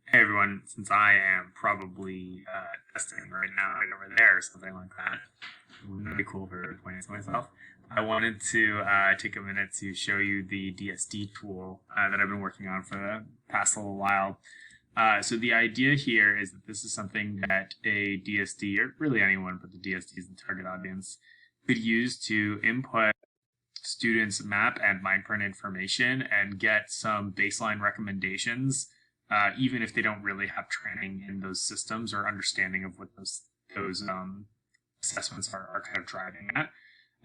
Hey everyone, since I am probably testing right now, right over there, or something like that, it would be cool for to point it to myself. I wanted to take a minute to show you the DSD tool that I've been working on for the past little while. So the idea here is that this is something that a DSD, or really anyone, but the DSD is the target audience, could use to input students' map and mindprint information and get some baseline recommendations, even if they don't really have training in those systems or understanding of what those assessments are kind of driving at.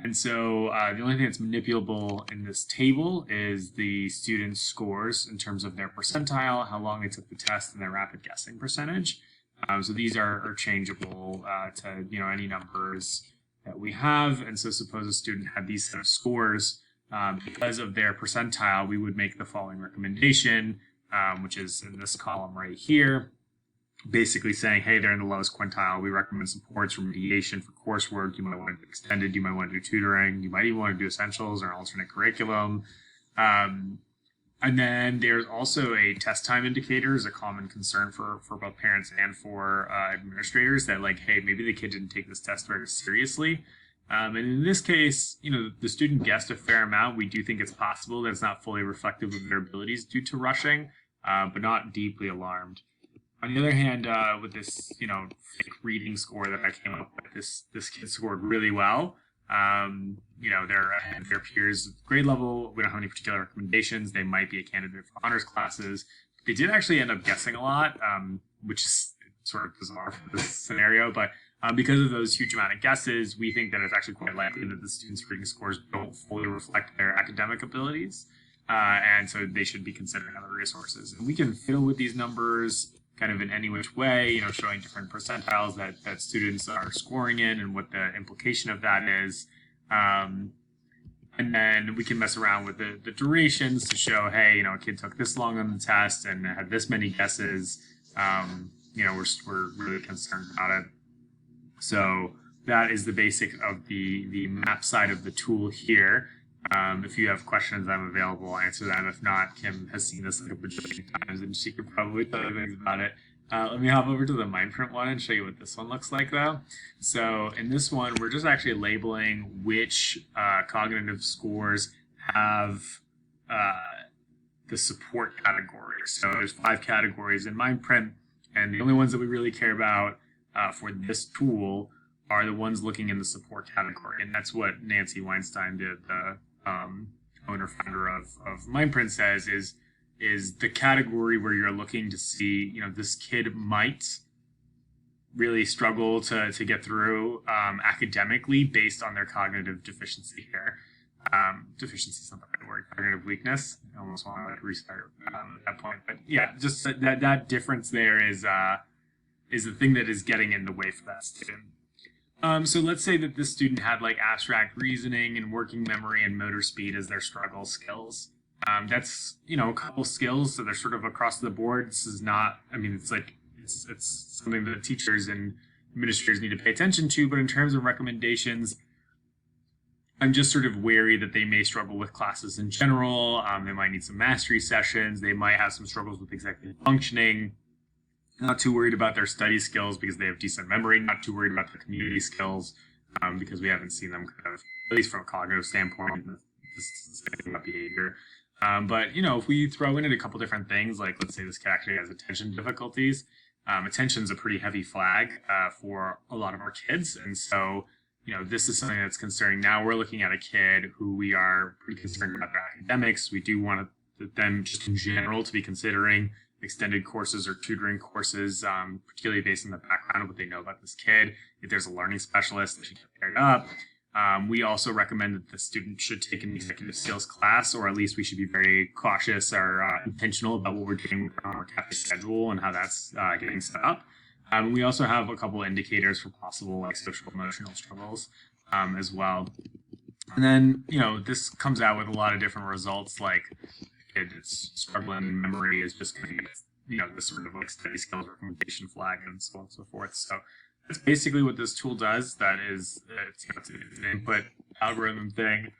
And so the only thing that's manipulable in this table is the students' scores in terms of their percentile, how long they took the test, and their rapid guessing percentage. So these are changeable to any numbers that we have. And so suppose a student had these set of scores. Because of their percentile, we would make the following recommendation, which is in this column right here, basically saying, hey, they're in the lowest quintile. We recommend supports remediation for coursework. You might want to do extended. You might want to do tutoring. You might even want to do essentials or an alternate curriculum. And then there's also a test time indicator is a common concern for both parents and for administrators that like, hey, maybe the kid didn't take this test very seriously. And in this case, the student guessed a fair amount. We do think it's possible that it's not fully reflective of their abilities due to rushing, but not deeply alarmed. On the other hand, with this, fake reading score that I came up with, this kid scored really well. They're ahead of their peers grade level. We don't have any particular recommendations. They might be a candidate for honors classes. They did actually end up guessing a lot, which is sort of bizarre for this scenario. But because of those huge amount of guesses, we think that it's actually quite likely that the students' reading scores don't fully reflect their academic abilities. And so they should be considering other resources. And we can fiddle with these numbers kind of in any which way, showing different percentiles that students are scoring in and what the implication of that is. And then we can mess around with the durations to show, hey, a kid took this long on the test and had this many guesses. We're really concerned about it. So that is the basic of the map side of the tool here. If you have questions, I'm available. I'll answer them. If not, Kim has seen this like a bajillion times, and she could probably tell you things about it. Let me hop over to the Mindprint one and show you what this one looks like, though. So in this one, we're just actually labeling which cognitive scores have the support category. So there's 5 categories in Mindprint, and the only ones that we really care about for this tool are the ones looking in the support category. And that's what Nancy Weinstein did, the owner founder of Mindprint, says is the category where you're looking to see, this kid might really struggle to get through academically based on their cognitive deficiency here. Deficiency is not the right word, cognitive weakness. I almost want to restart at that point. But yeah, just that difference there is the thing that is getting in the way for that student. So let's say that this student had like abstract reasoning and working memory and motor speed as their struggle skills. That's, a couple skills, so they're sort of across the board. This is not, it's something that teachers and administrators need to pay attention to, but in terms of recommendations, I'm just sort of wary that they may struggle with classes in general. They might need some mastery sessions. They might have some struggles with executive functioning. Not too worried about their study skills because they have decent memory. Not too worried about their community skills because we haven't seen them kind of, at least from a cognitive standpoint, this is about behavior. But, if we throw in a couple different things, like let's say this kid actually has attention difficulties, attention's a pretty heavy flag for a lot of our kids. And so, this is something that's concerning. Now we're looking at a kid who we are pretty concerned about their academics. We do want them just in general to be considering extended courses or tutoring courses, particularly based on the background of what they know about this kid. If there's a learning specialist, they should get paired up. We also recommend that the student should take an executive skills class, or at least we should be very cautious or intentional about what we're doing with our CAFE schedule and how that's getting set up. We also have a couple indicators for possible like social emotional struggles as well. And then, this comes out with a lot of different results, like kid that's struggling in memory is just going to get, this sort of like study skills recommendation flag and so on and so forth. So that's basically what this tool does. That is, it's an input algorithm thing.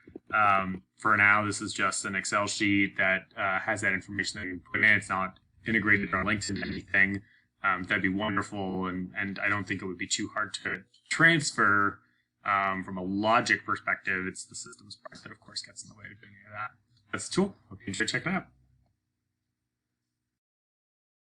For now, this is just an Excel sheet that has that information that you can put in. It's not integrated or linked into anything, that'd be wonderful. And I don't think it would be too hard to transfer. From a logic perspective, it's the systems part that, of course, gets in the way of doing that. That's the tool. Hope you enjoy checking it out.